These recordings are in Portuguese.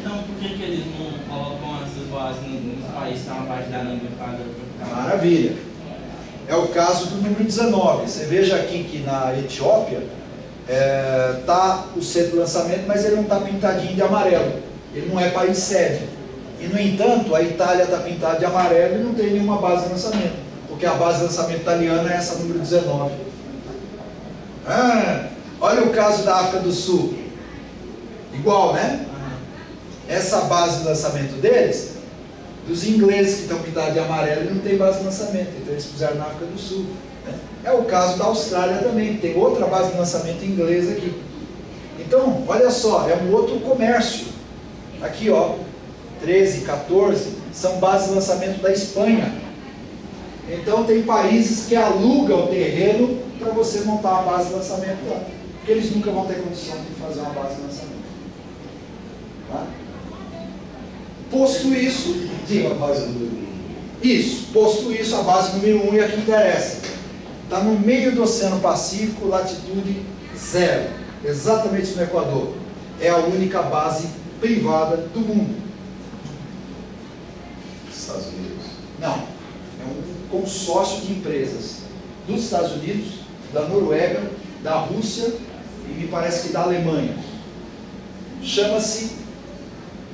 então por que eles não colocam essas bases nos países que estão abaixo da linha do padrão? Maravilha. É o caso do número 19. Você veja aqui que na Etiópia está o centro de lançamento, mas ele não está pintadinho de amarelo. Ele não é país sede. E, no entanto, a Itália está pintada de amarelo e não tem nenhuma base de lançamento. Porque a base de lançamento italiana é essa número 19. Olha o caso da África do Sul. Igual, né? Essa base de lançamento deles, dos ingleses que estão pintados de amarelo, não tem base de lançamento. Então eles puseram na África do Sul. É o caso da Austrália também, tem outra base de lançamento inglesa aqui. Então, olha só, é um outro comércio. Aqui, ó, 13, 14, são bases de lançamento da Espanha. Então tem países que alugam o terreno para você montar uma base de lançamento lá. Porque eles nunca vão ter condição de fazer uma base de lançamento. Tá? Posto isso, diga a base número 1. Isso, posto isso, a base número 1 é a que interessa. Está no meio do Oceano Pacífico, latitude 0, exatamente no Equador. É a única base privada do mundo. Estados Unidos? Não, é um consórcio de empresas dos Estados Unidos, da Noruega, da Rússia e me parece que da Alemanha. Chama-se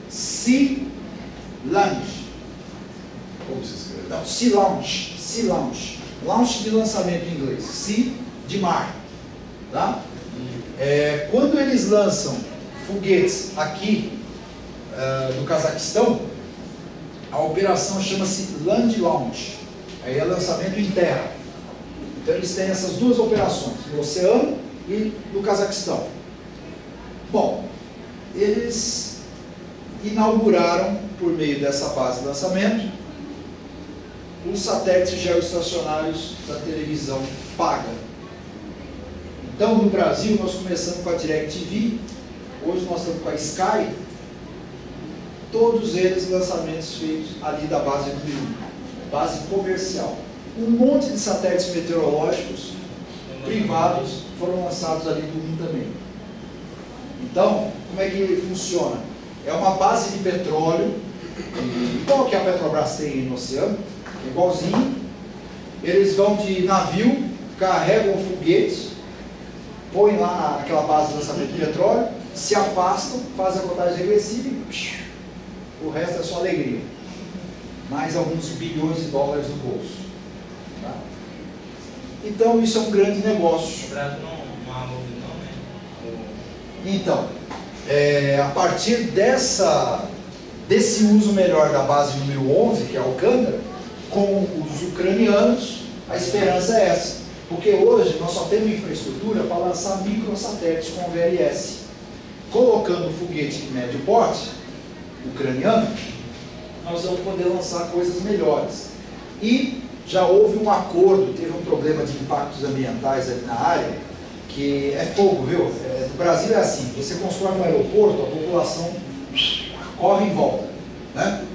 Sea Launch. Como se escreve? Não, Sea Launch. Sea Launch. Launch de lançamento em inglês. Sea de mar. Tá? Quando eles lançam foguetes aqui no Cazaquistão, a operação chama-se Land Launch. Aí é lançamento em terra. Então eles têm essas duas operações, no oceano e no Cazaquistão. Bom, eles inauguraram, por meio dessa base de lançamento, os satélites geoestacionários da televisão paga. Então, no Brasil, nós começamos com a DirecTV, hoje nós estamos com a Sky, todos eles lançamentos feitos ali da base número 1, base comercial. Um monte de satélites meteorológicos privados foram lançados ali do 1 também. Então, como é que ele funciona? É uma base de petróleo, igual que a Petrobras tem no oceano, igualzinho. Eles vão de navio, carregam foguetes, põem lá naquela base de lançamento de petróleo, se afastam, fazem a contagem regressiva e o resto é só alegria. Mais alguns bilhões de dólares no bolso. Tá? Então isso é um grande negócio. O Brasil não há não, né? Então, a partir desse uso melhor da base número 11, que é a Alcântara, com os ucranianos, a esperança é essa. Porque hoje nós só temos infraestrutura para lançar microsatélites com o VLS. Colocando foguete de médio porte, ucraniano, nós vamos poder lançar coisas melhores. E já houve um acordo, teve um problema de impactos ambientais ali na área, que é fogo, viu? No Brasil é assim, você constrói um aeroporto, a população corre em volta. Né?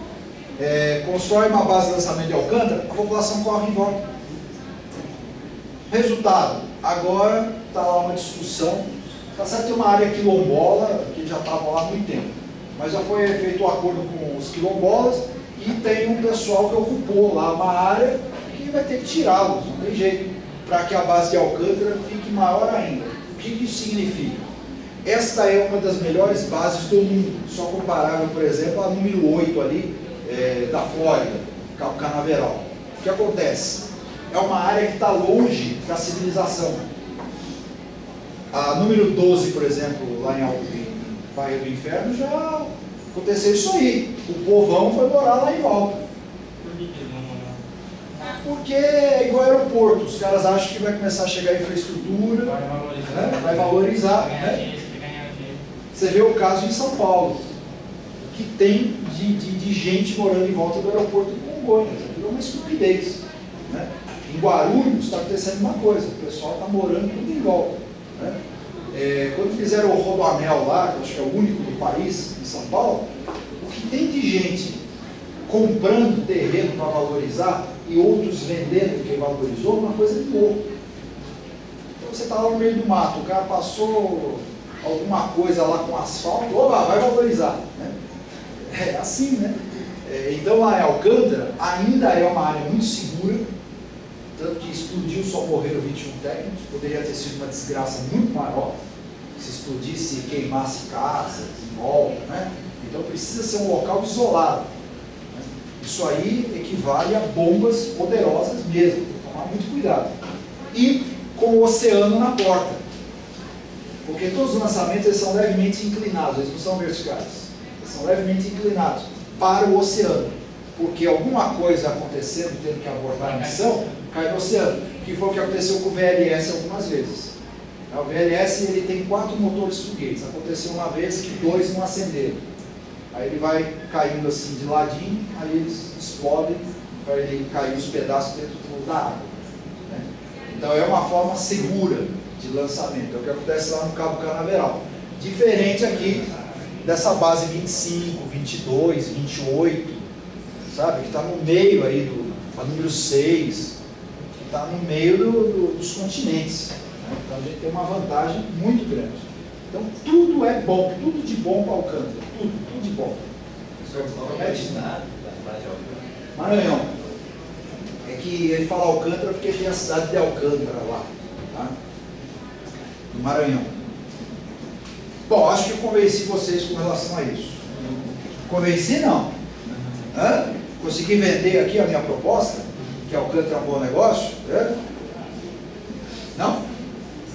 Constrói uma base de lançamento de Alcântara, a população corre em volta. Resultado, agora está lá uma discussão, está certo que tem uma área quilombola, que já estavam lá há muito tempo, mas já foi feito um acordo com os quilombolas e tem um pessoal que ocupou lá uma área que vai ter que tirá-los, não tem jeito, para que a base de Alcântara fique maior ainda. O que isso significa? Esta é uma das melhores bases do mundo, só comparável, por exemplo, a número 8 ali, da Flórida, Canaveral. O que acontece? É uma área que está longe da civilização. A número 12, por exemplo, lá em Baía do Inferno, já aconteceu isso aí. O povão foi morar lá em volta. Por que eles vão morar? Porque é igual aeroporto. Os caras acham que vai começar a chegar infraestrutura, Vai valorizar. né? Vai valorizar. Né? Você vê o caso em São Paulo, que tem de gente morando em volta do aeroporto de Congonhas. Aquilo é uma estupidez. Né? Em Guarulhos está acontecendo uma coisa, o pessoal está morando tudo em volta. Né? Quando fizeram o Rodoanel lá, que eu acho que é o único do país, em São Paulo, o que tem de gente comprando terreno para valorizar e outros vendendo porque valorizou, uma coisa de louco. Então você está lá no meio do mato, o cara passou alguma coisa lá com asfalto, opa, vai valorizar. Né? É assim, né? Então lá em Alcântara ainda é uma área muito segura, tanto que explodiu, só morreram 21 técnicos, poderia ter sido uma desgraça muito maior, se explodisse e queimasse casas em volta, né? Então precisa ser um local isolado. Né? Isso aí equivale a bombas poderosas mesmo, tem que tomar muito cuidado. E com o oceano na porta, porque todos os lançamentos eles são levemente inclinados, eles não são verticais, eles são levemente inclinados para o oceano, porque alguma coisa acontecendo, tendo que abordar a missão, cai no oceano, que foi o que aconteceu com o VLS algumas vezes. O VLS ele tem 4 motores foguetes, aconteceu uma vez que 2 não acenderam, aí ele vai caindo assim de ladinho, aí eles explodem para ele cair os pedaços dentro da água, né? Então é uma forma segura de lançamento, é o que acontece lá no Cabo Canaveral, diferente aqui dessa base 25, 22, 28, sabe, que está no meio aí a número 6, que está no meio dos continentes, né? Então a gente tem uma vantagem muito grande. Então tudo é bom, tudo de bom para Alcântara, tudo de bom. Maranhão. É que ele fala Alcântara porque tem a cidade de Alcântara lá, tá? No Maranhão. Bom, acho que eu convenci vocês com relação a isso. Convenci não. Hã? Consegui vender aqui a minha proposta, que Alcântara é um bom negócio? É? Não?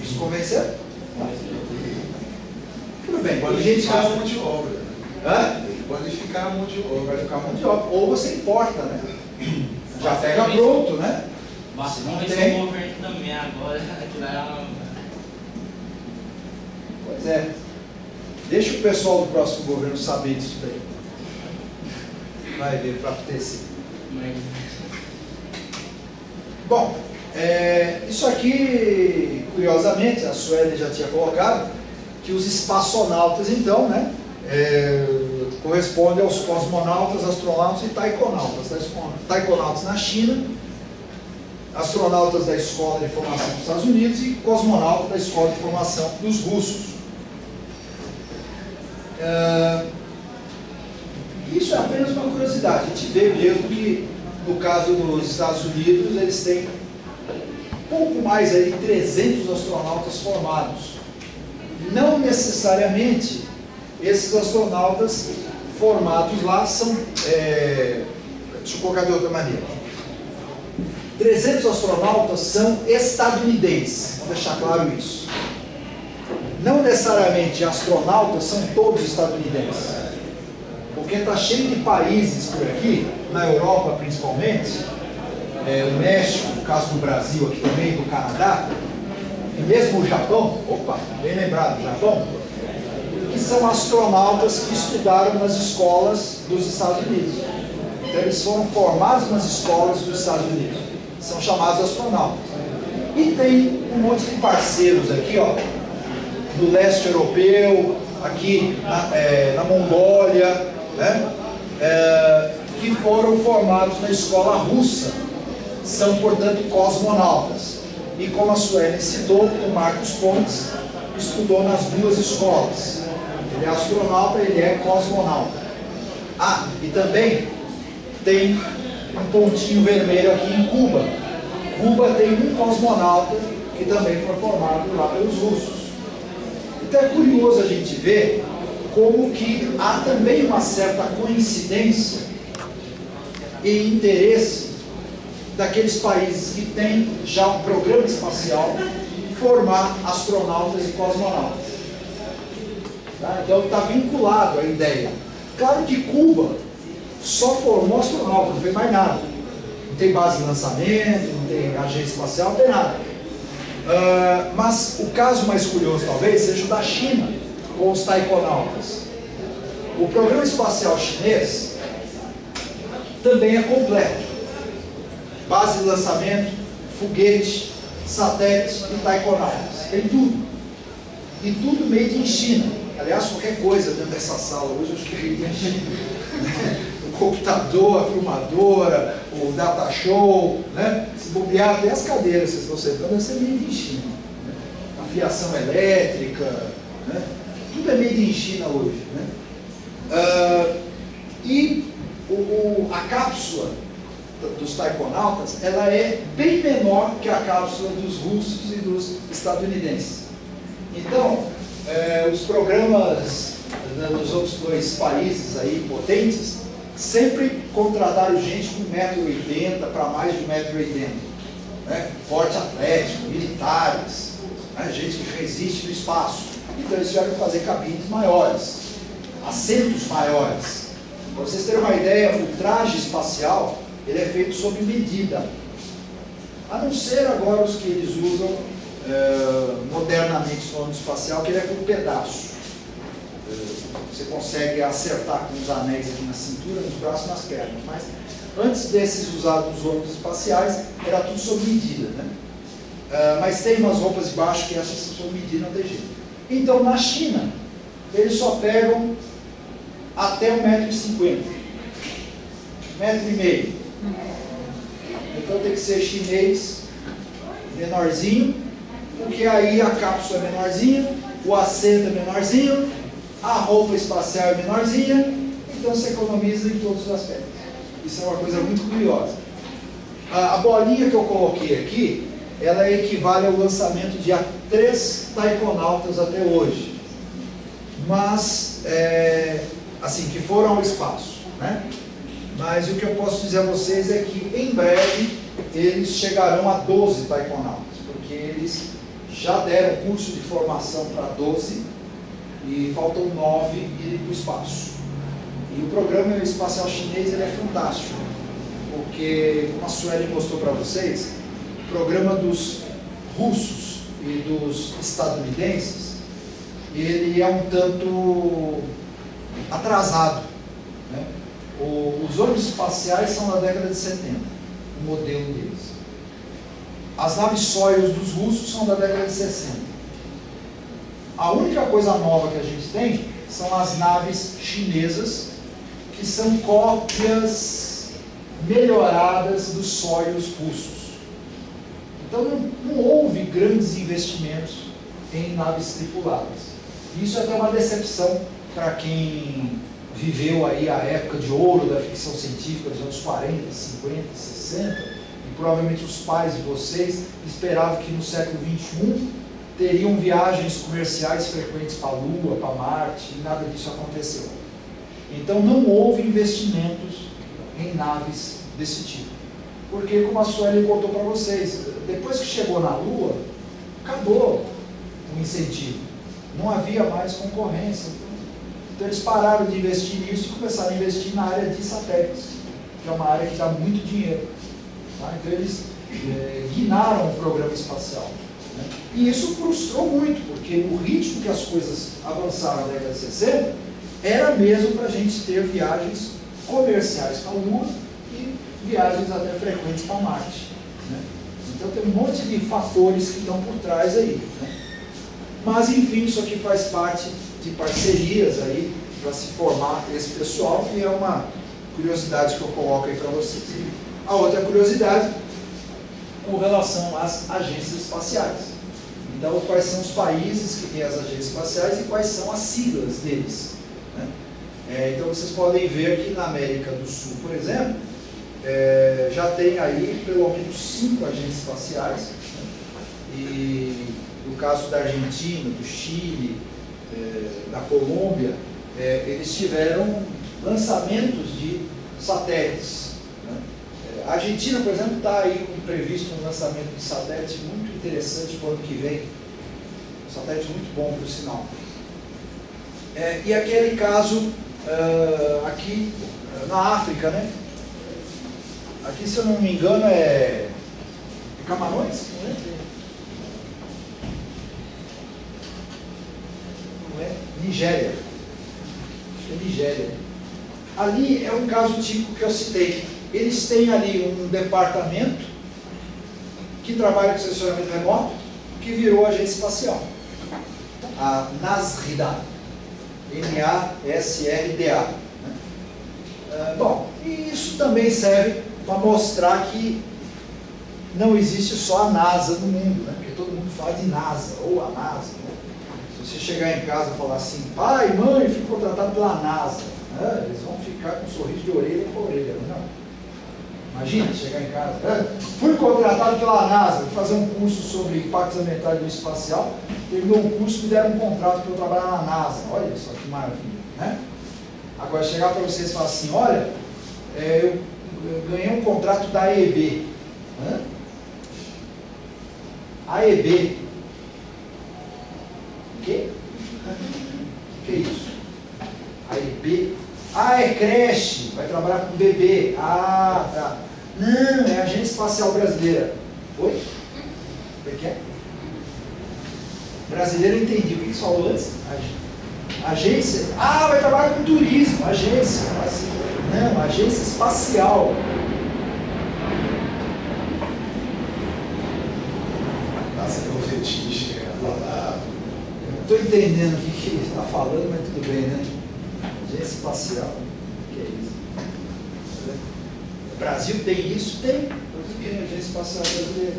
Isso convenceu? Tudo bem. Pode Gente ficar mão de obra. Hã? Pode ficar mão de obra. Vai ficar mão de obra. Ou você importa, né? Já pega pronto, né? Basta Não convencer tem. o governo também agora. Aquilo é uma... Pois é. Deixa o pessoal do próximo governo saber disso daí. Vai ver para acontecer. Bom, isso aqui, curiosamente, a Sueli já tinha colocado, que os espaçonautas, então, né, correspondem aos cosmonautas, astronautas e taikonautas. Taikonautas na China, astronautas da Escola de Formação dos Estados Unidos e cosmonautas da Escola de Formação dos russos. Isso é apenas uma curiosidade. A gente vê mesmo que no caso dos Estados Unidos eles têm pouco mais aí 300 astronautas formados. Não necessariamente esses astronautas formados lá são, deixa eu colocar de outra maneira, 300 astronautas são estadunidenses, vamos deixar claro isso. Não necessariamente astronautas são todos estadunidenses, porque está cheio de países por aqui, na Europa principalmente, o México, no caso do Brasil aqui também, do Canadá, e mesmo o Japão, opa, bem lembrado, o Japão, que são astronautas que estudaram nas escolas dos Estados Unidos. Então eles foram formados nas escolas dos Estados Unidos, são chamados astronautas. E tem um monte de parceiros aqui, ó, do leste europeu, aqui na Mongólia, né, que foram formados na escola russa, são, portanto, cosmonautas. E como a Sueli citou, o Marcos Pontes estudou nas duas escolas. Ele é astronauta, ele é cosmonauta. Ah, e também tem um pontinho vermelho aqui em Cuba. Cuba tem um cosmonauta que também foi formado lá pelos russos. Então é curioso a gente ver como que há também uma certa coincidência e interesse daqueles países que têm já um programa espacial formar astronautas e cosmonautas. Tá? Então está vinculado à ideia. Claro que Cuba só formou astronautas, não fez mais nada. Não tem base de lançamento, não tem agência espacial, não tem nada. Mas o caso mais curioso talvez seja o da China, com os taikonautas. O programa espacial chinês também é completo. Base de lançamento, foguete, satélite e taikonautas. Tem tudo. E tudo made in China. Aliás, qualquer coisa dentro dessa sala hoje eu acho que é made in China. O computador, a filmadora, o data show, né? Se bobear até as cadeiras que vocês estão sentando, vai ser made in China. Né? A fiação elétrica, né? Tudo é made in China hoje. Né? E a cápsula dos taikonautas, ela é bem menor que a cápsula dos russos e dos estadunidenses. Então, os programas dos outros dois países aí potentes sempre contrataram gente com 1,80 m para mais de 1,80 m, né? Porte atlético, militares, né? Gente que resiste no espaço. Então eles tiveram que fazer cabines maiores, assentos maiores. Para vocês terem uma ideia, o traje espacial ele é feito sob medida, a não ser agora os que eles usam modernamente no âmbito espacial, que ele é por pedaço. Você consegue acertar com os anéis aqui na cintura, nos braços e nas pernas, mas antes desses usados nos ônibus espaciais, era tudo sob medida, né? Mas tem umas roupas de baixo que essas são sob medida, não tem jeito. Então na China, eles só pegam até 1,50 m, 1,5 m. Então tem que ser chinês, menorzinho, porque aí a cápsula é menorzinha, o assento é menorzinho, a roupa espacial é menorzinha, então se economiza em todos os aspectos. Isso é uma coisa muito curiosa. A bolinha que eu coloquei aqui, ela equivale ao lançamento de 3 taikonautas até hoje. Mas, assim, que foram ao espaço, né? Mas o que eu posso dizer a vocês é que em breve eles chegarão a 12 taikonautas, porque eles já deram curso de formação para 12 e faltam 9 irem para o espaço. E o programa espacial chinês ele é fantástico, porque, como a Sueli mostrou para vocês, o programa dos russos e dos estadunidenses, ele é um tanto atrasado, né? Os ônibus espaciais são da década de 70, o modelo deles. As naves Soyuz dos russos são da década de 60. A única coisa nova que a gente tem são as naves chinesas, que são cópias melhoradas dos Soyuz russos. Então não houve grandes investimentos em naves tripuladas. Isso é até uma decepção para quem viveu aí a época de ouro da ficção científica dos anos 40, 50, 60, e provavelmente os pais de vocês esperavam que no século XXI teriam viagens comerciais frequentes para a Lua, para Marte, e nada disso aconteceu. Então não houve investimentos em naves desse tipo. Porque, como a Sueli contou para vocês, depois que chegou na Lua, acabou o incentivo. Não havia mais concorrência. Então eles pararam de investir nisso e começaram a investir na área de satélites, que é uma área que dá muito dinheiro. Tá? Então eles guinaram o programa espacial. Né? E isso frustrou muito, porque o ritmo que as coisas avançaram na década de 60 era mesmo para a gente ter viagens comerciais para a Lua e viagens até frequentes para Marte. Né? Então tem um monte de fatores que estão por trás aí. Né? Mas enfim, isso aqui faz parte de parcerias aí para se formar esse pessoal, que é uma curiosidade que eu coloco aí para vocês. A outra curiosidade com relação às agências espaciais. Então, quais são os países que têm as agências espaciais e quais são as siglas deles. Né? Então, vocês podem ver que na América do Sul, por exemplo, já tem aí pelo menos 5 agências espaciais. Né? E no caso da Argentina, do Chile, da Colômbia, eles tiveram lançamentos de satélites. Né? A Argentina, por exemplo, está aí com previsto um lançamento de satélite muito interessante para o ano que vem. Um satélite muito bom, por sinal. E aquele caso aqui na África, né? Aqui, se eu não me engano, é Camarões? Não é? Nigéria. Acho que é Nigéria. Ali é um caso típico que eu citei. Eles têm ali um departamento que trabalha com sensoriamento remoto, que virou agência espacial. A NASRDA. NASRDA. Né? Bom, e isso também serve para mostrar que não existe só a NASA no mundo, né? Porque todo mundo fala de NASA, ou a NASA. Né? Se você chegar em casa e falar assim, pai, mãe, fui contratado pela NASA, né? Eles vão ficar ficar com um sorriso de orelha para orelha, não? Imagina, chegar em casa. Fui contratado pela NASA, fui fazer um curso sobre impactos ambientais do espacial. Terminou o curso, me deram um contrato para eu trabalhar na NASA. Olha só que maravilha, né? Agora, chegar para vocês e falar assim: olha, eu ganhei um contrato da AEB. AEB. O quê? O que é isso? AEB. Ah, é creche, vai trabalhar com bebê. Ah, tá. Não, é Agência Espacial Brasileira. Oi? O que é? Brasileiro, eu entendi. O que você falou antes? Agência? Ah, vai trabalhar com turismo. Agência. Não, Agência Espacial. Nossa, tem um fetiche, Não estou entendendo o que ele está falando, mas tudo bem, né? Agência Espacial. O que é isso? O Brasil tem isso? Tem. Tem Agência Espacial Brasileira.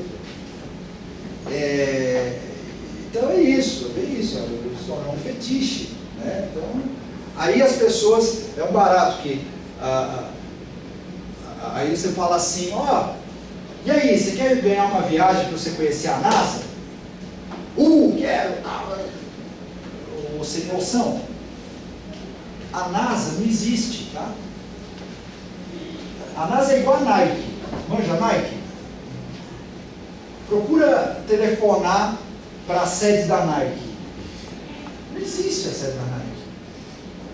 Então é isso, se tornou um fetiche, né? Então, aí as pessoas, é um barato que aí você fala assim, ó, e aí, você quer ganhar uma viagem para você conhecer a NASA? Quero! Sem noção, a NASA não existe, tá? A NASA é igual a Nike, manja Nike? Procura telefonar para a sede da Nike. Não existe a sede da Nike,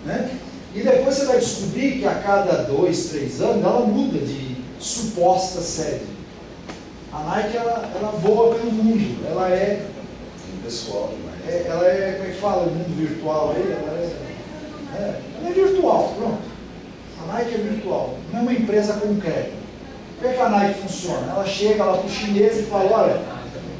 né? E depois você vai descobrir que a cada 2, 3 anos ela muda de suposta sede. A Nike ela voa pelo mundo, ela é pessoal demais. ela é, como é que fala, o mundo virtual aí, ela é virtual, pronto. A Nike é virtual, não é uma empresa concreta. Como é que a Nike funciona? Ela chega lá para o chinês e fala, olha,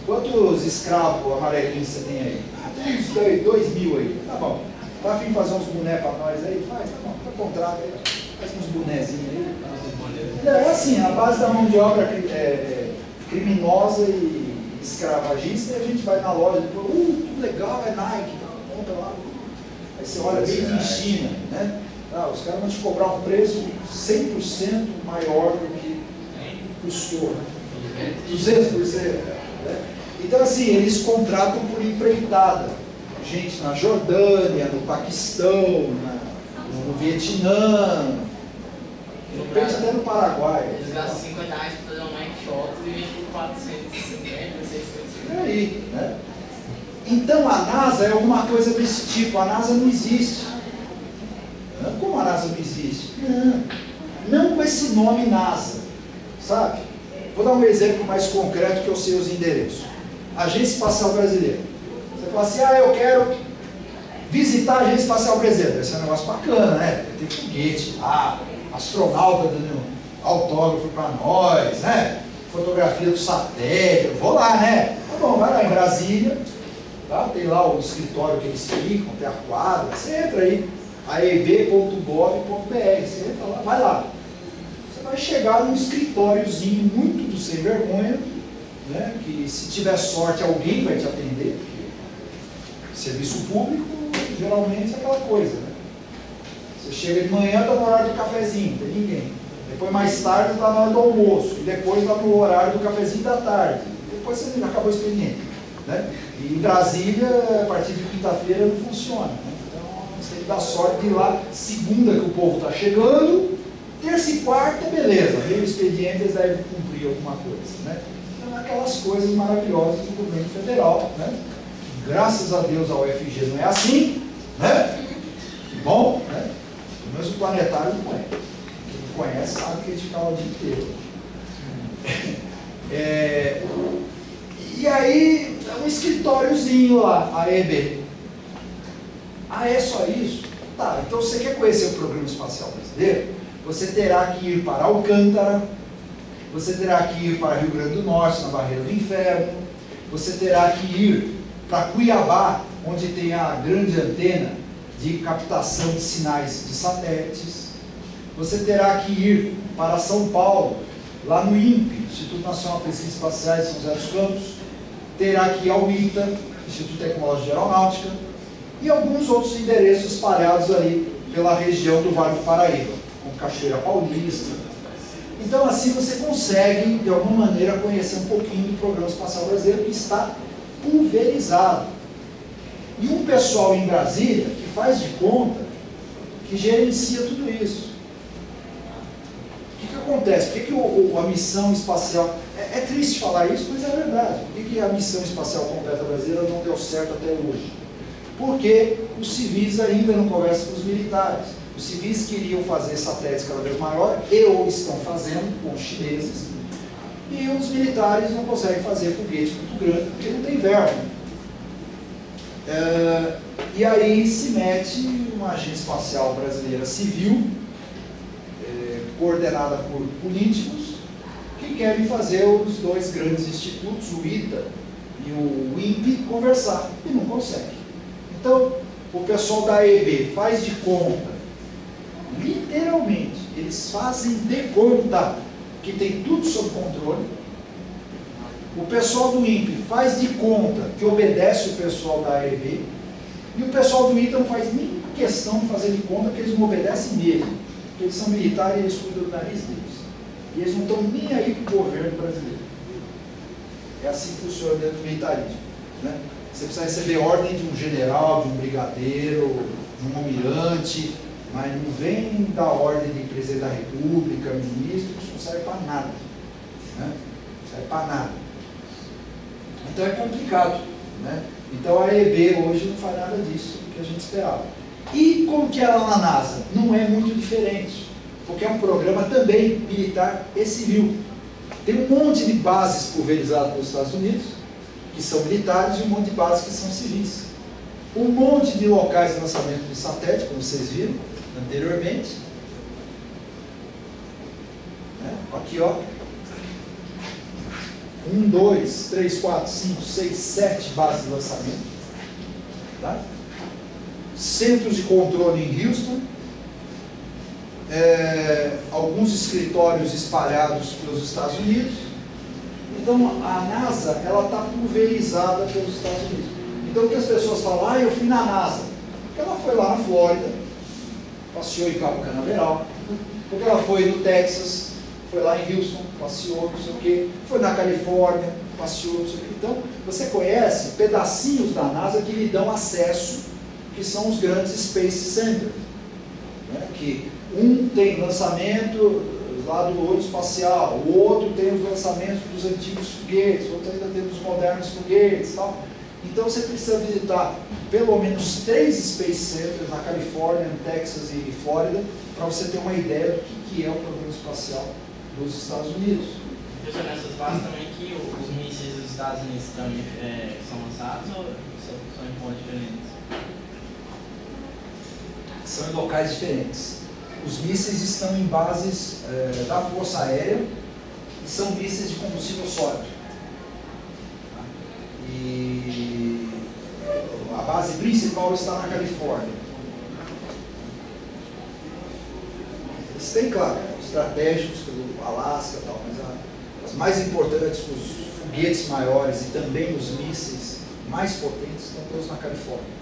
quantos escravos amarelinhos você tem aí? Tem uns 2.000 aí. Tá bom. Tá a fim de fazer uns bonés para nós aí? Faz, tá bom, tá contrato aí. Faz uns bonézinhos aí. É assim, a base da mão de obra criminosa e escravagista, e a gente vai na loja e fala, que legal, é Nike, compra lá. Aí você olha bem em China, né? Os caras vão te cobrar um preço 100% maior do que custou, né? 200%. Né? Então, assim, eles contratam por empreitada. Gente na Jordânia, no Paquistão, no Vietnã, de repente até no Paraguai. Eles gastam R$50 para fazer um Nike Shop e vendem por 450, 650. Aí, né? Então a NASA é alguma coisa desse tipo. A NASA não existe. Como a NASA não existe? Não com esse nome NASA, sabe? Vou dar um exemplo mais concreto que eu sei os endereços. Agência Espacial Brasileira. Você fala assim, eu quero visitar a Agência Espacial Brasileira. Esse é um negócio bacana, né? Tem foguete lá, astronauta dando autógrafo para nós, né? Fotografia do satélite. Eu vou lá, né? Tá bom, vai lá em Brasília, tá? Tem lá o escritório que eles ficam, tem a quadra. Você entra aí, aeb.gov.br. Você entra lá, vai lá. Você vai chegar num escritóriozinho muito do sem vergonha, né? Que se tiver sorte alguém vai te atender. Serviço público geralmente é aquela coisa, né? Você chega de manhã, está no horário do cafezinho, não tem ninguém. Depois mais tarde está na hora do almoço. E depois está no horário do cafezinho da tarde. Depois você acabou o expediente, né? E em Brasília, a partir de quinta-feira não funciona, né? Então você tem que dar sorte de ir lá segunda que o povo está chegando, terça e quarta, beleza. Veio o expediente, eles devem cumprir alguma coisa, né? Então aquelas coisas maravilhosas do governo federal, né? Graças a Deus a UFG não é assim, né? Que bom, né? Pelo menos o planetário não é. Quem não conhece sabe que a gente fica lá o dia inteiro. E aí, é um escritóriozinho lá, a AEB. É só isso? Tá, então você quer conhecer o Programa Espacial Brasileiro? Você terá que ir para Alcântara, você terá que ir para Rio Grande do Norte, na Barreira do Inferno, você terá que ir para Cuiabá, onde tem a grande antena de captação de sinais de satélites. Você terá que ir para São Paulo, lá no INPE, Instituto Nacional de Pesquisas Espaciais de São José dos Campos. Terá que ir ao ITA, Instituto Tecnológico de Aeronáutica, e alguns outros endereços espalhados ali pela região do Vale do Paraíba, Cachoeira Paulista. Então assim você consegue, de alguma maneira, conhecer um pouquinho do programa espacial brasileiro, que está pulverizado. E um pessoal em Brasília que faz de conta que gerencia tudo isso. O que acontece? Por que a missão espacial... É triste falar isso, mas é verdade. Por que a missão espacial completa brasileira não deu certo até hoje? Porque os civis ainda não conversam com os militares. Os civis queriam fazer satélites cada vez maiores, ou estão fazendo com os chineses, e os militares não conseguem fazer foguete muito grande, porque não tem verba. E aí se mete uma agência espacial brasileira civil, coordenada por políticos, que querem fazer os dois grandes institutos, o ITA e o INPE, conversar, e não conseguem. Então, o pessoal da EB faz de conta, literalmente, eles fazem de conta que tem tudo sob controle. O pessoal do INPE faz de conta que obedece o pessoal da EB, e o pessoal do ITA não faz nem questão de fazer de conta que eles não obedecem mesmo, porque eles são militares e eles cuidam do nariz deles. E eles não estão nem aí para o governo brasileiro. É assim que funciona dentro do militarismo, né? Você precisa receber ordem de um general, de um brigadeiro, de um almirante, mas não vem da ordem de presidente da república, ministro, isso não serve para nada, né? Não serve para nada. Então é complicado, né? Então a EB hoje não faz nada disso que a gente esperava. E como que é lá na NASA? Não é muito diferente, porque é um programa também militar e civil. Tem um monte de bases pulverizadas pelos Estados Unidos, que são militares, e um monte de bases que são civis. Um monte de locais de lançamento de satélite, como vocês viram anteriormente. Aqui, ó. 1, 2, 3, 4, 5, 6, 7 bases de lançamento. Tá? Centros de controle em Houston. Alguns escritórios espalhados pelos Estados Unidos. Então a NASA está pulverizada pelos Estados Unidos. Então o que as pessoas falam, eu fui na NASA, porque ela foi lá na Flórida, passeou em Cabo Canaveral, porque ela foi no Texas, foi lá em Houston, passeou, não sei o quê, foi na Califórnia, passeou, não sei o quê. Então você conhece pedacinhos da NASA que lhe dão acesso, que são os grandes Space Centers, né? Que um tem lançamento lá do olho espacial, o outro tem os lançamentos dos antigos foguetes, o outro ainda tem dos modernos foguetes e tal. Então você precisa visitar pelo menos 3 Space Centers na Califórnia, no Texas e Flórida, para você ter uma ideia do que é o programa espacial dos Estados Unidos. Professor, nessas bases também que os mísseis dos Estados Unidos também são lançados ou são em pontos diferentes? São em locais diferentes. Os mísseis estão em bases da Força Aérea e são mísseis de combustível sólido. E a base principal está na Califórnia. Eles têm, claro, estratégicos pelo Alasca e tal, mas as mais importantes, os foguetes maiores e também os mísseis mais potentes estão todos na Califórnia.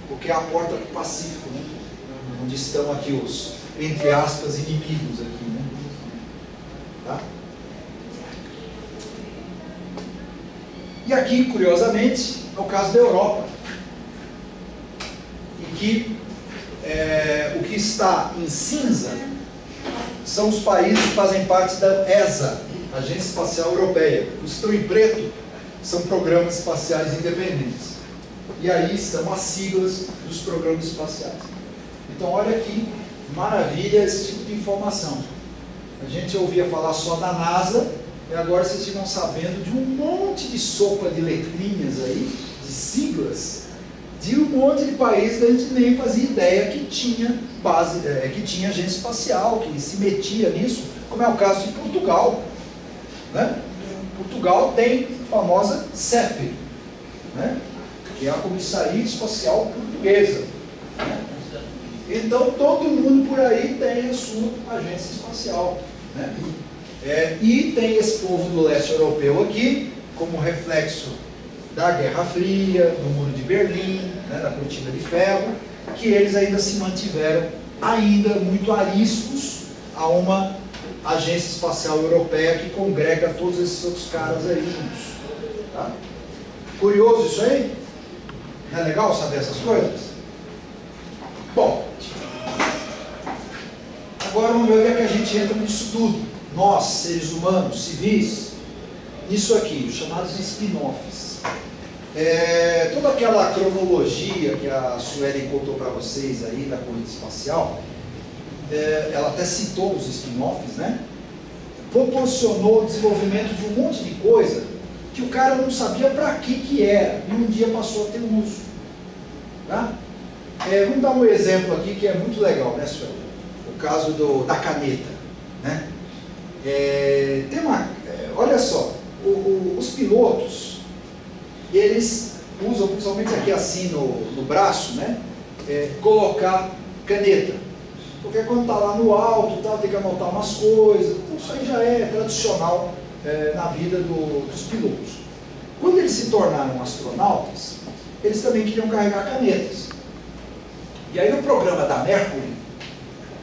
Porque é a porta do Pacífico, né? Onde estão aqui os, entre aspas, inimigos aqui, né? Tá? E aqui, curiosamente, é o caso da Europa, em que o que está em cinza são os países que fazem parte da ESA, Agência Espacial Europeia. Os que estão em preto são programas espaciais independentes. E aí estão as siglas dos programas espaciais. Então, olha que maravilha esse tipo de informação. A gente ouvia falar só da NASA, e agora vocês ficam sabendo de um monte de sopa de letrinhas aí, de siglas, de um monte de países que a gente nem fazia ideia que tinha base, que tinha agência espacial, que se metia nisso, como é o caso de Portugal, né? Portugal tem a famosa CEP, né? Que é a Comissaria Espacial Portuguesa, né? Então todo mundo por aí tem a sua agência espacial, né? E tem esse povo do leste europeu aqui, como reflexo da Guerra Fria, do Muro de Berlim, né, da Cortina de Ferro, que eles ainda se mantiveram ainda muito ariscos a uma agência espacial europeia que congrega todos esses outros caras aí juntos. Tá? Curioso isso aí? Não é legal saber essas coisas? Bom, agora vamos ver onde é que a gente entra nisso tudo. Nós, seres humanos, civis, nisso aqui, os chamados spin-offs. Toda aquela cronologia que a Sueli contou para vocês aí da corrida espacial, ela até citou os spin-offs, né? Proporcionou o desenvolvimento de um monte de coisa que o cara não sabia para que era, e um dia passou a ter um uso. Tá? Vamos dar um exemplo aqui que é muito legal, né, Sueli? O caso da caneta, né? Olha só, os pilotos, eles usam, principalmente aqui assim no braço, né? Colocar caneta. Porque quando está lá no alto, tem que anotar umas coisas. Então isso aí já é tradicional na vida dos pilotos. Quando eles se tornaram astronautas, eles também queriam carregar canetas. E aí o programa da Mercury,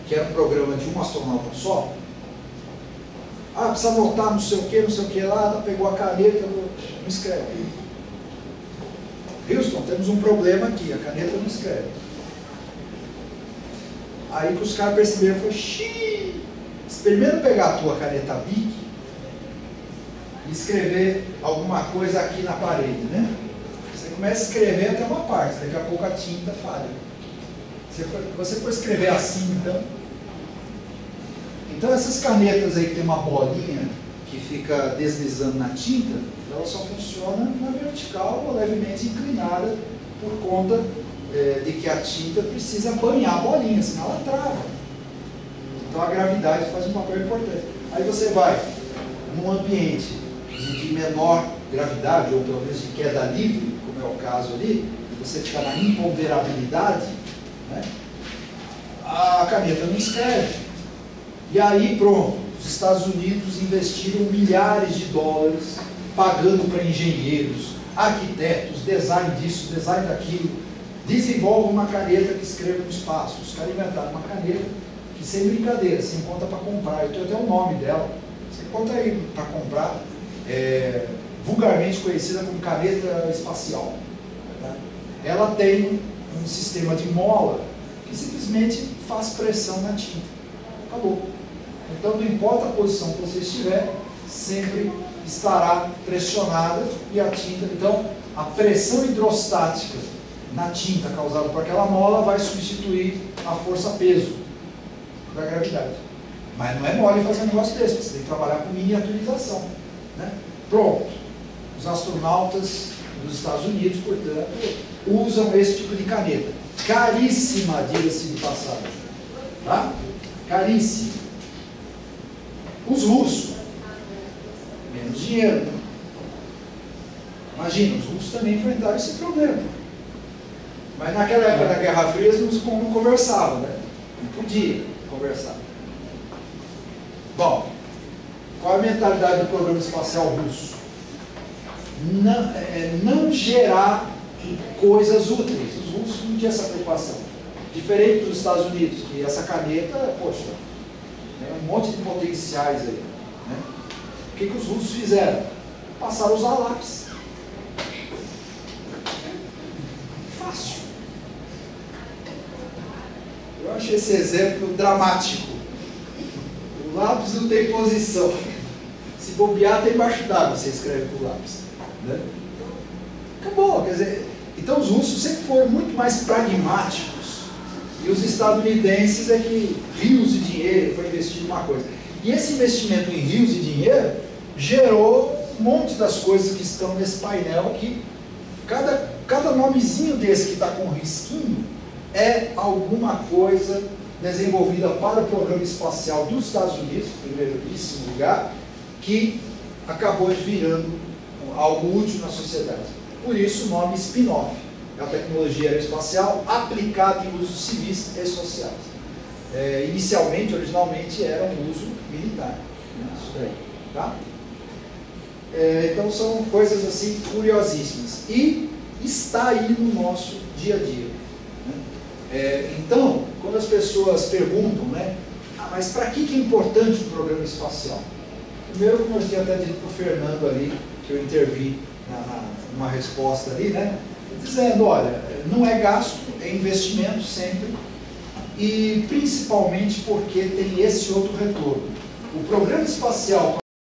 que era um programa de um astronauta só, precisa anotar não sei o que lá, pegou a caneta, não escreve. Houston, temos um problema aqui, a caneta não escreve. Aí que os caras perceberam, foi, xiii, experimenta pegar a tua caneta Bic e escrever alguma coisa aqui na parede, né? Você começa a escrever até uma parte, daqui a pouco a tinta falha. Você for escrever assim, então essas canetas aí que tem uma bolinha que fica deslizando na tinta, ela só funciona na vertical ou levemente inclinada por conta de que a tinta precisa banhar a bolinha, senão ela trava. Então a gravidade faz um papel importante. Aí você vai num ambiente de menor gravidade, ou pelo menos de queda livre, como é o caso ali, você fica na imponderabilidade, né? A caneta não escreve. E aí pronto, os Estados Unidos investiram milhares de dólares pagando para engenheiros, arquitetos, design disso, design daquilo. Desenvolve uma caneta que escreva no espaço. Os caras inventaram uma caneta que, sem brincadeira, você encontra para comprar. Eu tenho até o nome dela. Você encontra aí para comprar, vulgarmente conhecida como caneta espacial. Tá? Ela tem um sistema de mola que simplesmente faz pressão na tinta. Acabou. Então, não importa a posição que você estiver, sempre estará pressionada e a tinta. Então, a pressão hidrostática na tinta causada por aquela mola vai substituir a força-peso da gravidade. Mas não é mole fazer um negócio desse, você tem que trabalhar com miniaturização. Né? Pronto. Os astronautas dos Estados Unidos, portanto, usam esse tipo de caneta. Caríssima, diga-se de passagem. Tá? Caríssima. Os russos, menos dinheiro. Né? Imagina, os russos também enfrentaram esse problema. Mas naquela época da Guerra Fria, eles não conversavam, né? Não podia conversar. Bom, qual é a mentalidade do programa espacial russo? Não gerar coisas úteis. Os russos não tinham essa preocupação. Diferente dos Estados Unidos, que essa caneta, poxa, um monte de potenciais aí. Né? O que os russos fizeram? Passaram a usar lápis. Fácil. Eu achei esse exemplo dramático. O lápis não tem posição. Se bobear, tem embaixo d'água, você escreve com o lápis. Né? Acabou. Quer dizer, então os russos sempre foram muito mais pragmáticos. E os estadunidenses é que rios de dinheiro para investir numa coisa. E esse investimento em rios de dinheiro gerou um monte das coisas que estão nesse painel aqui. Cada nomezinho desse que está com um risquinho é alguma coisa desenvolvida para o programa espacial dos Estados Unidos, em primeiríssimo lugar, que acabou virando algo útil na sociedade. Por isso o nome spin-off. É a tecnologia aeroespacial aplicada em usos civis e sociais. Inicialmente, originalmente, era um uso militar. Né? Isso daí. Tá? Então são coisas assim curiosíssimas. E está aí no nosso dia a dia. Né? Então, quando as pessoas perguntam, né, mas para que é importante o programa espacial? Primeiro, como eu tinha até dito para o Fernando ali, que eu intervi numa resposta ali, né, dizendo, olha, não é gasto, é investimento sempre, e principalmente porque tem esse outro retorno. O programa espacial,